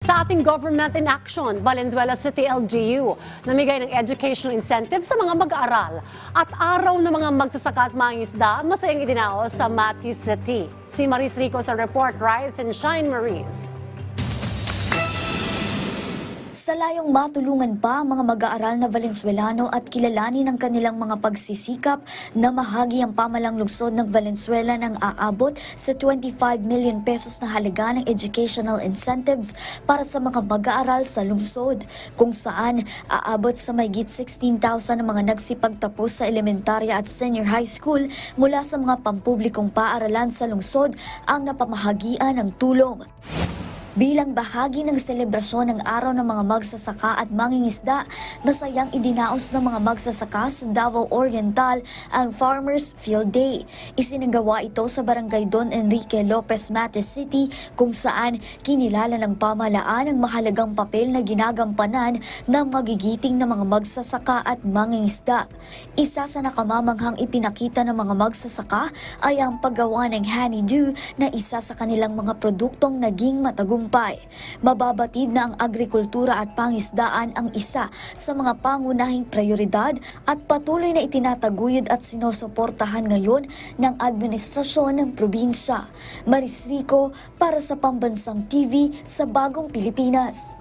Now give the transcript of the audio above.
Sa ating Government in Action, Valenzuela City LGU, namigay ng educational incentive sa mga mag-aaral. At araw ng mga magsasaka at mangingisda, masayang idinaos sa Mati City. Si Maris Rico sa report, Rise and Shine Maris. Sa layong matulungan pa ang mga mag-aaral na Valenzuelano at kilalanin ang kanilang mga pagsisikap na mahagi ang pamalang lungsod ng Valenzuela ng aabot sa 25 million pesos na halaga ng educational incentives para sa mga mag-aaral sa lungsod, kung saan aabot sa mahigit 16,000 ang mga nagsipagtapos sa elementarya at senior high school mula sa mga pampublikong paaralan sa lungsod ang napamahagian ng tulong. Bilang bahagi ng selebrasyon ng Araw ng mga Magsasaka at Mangingisda, masayang idinaos ng mga magsasaka sa Davao Oriental ang Farmers Field Day. Isinagawa ito sa Barangay Don Enrique Lopez, Mati City, kung saan kinilala ng pamahalaan ang mahalagang papel na ginagampanan ng magigiting na mga magsasaka at mangingisda. Isa sa nakamamanghang ipinakita ng mga magsasaka ay ang paggawa ng honeydew na isa sa kanilang mga produktong naging matagumpay. Mababatid na ang agrikultura at pangisdaan ang isa sa mga pangunahing prioridad at patuloy na itinataguyod at sinusuportahan ngayon ng administrasyon ng probinsya. Maris Rico para sa Pambansang TV sa Bagong Pilipinas.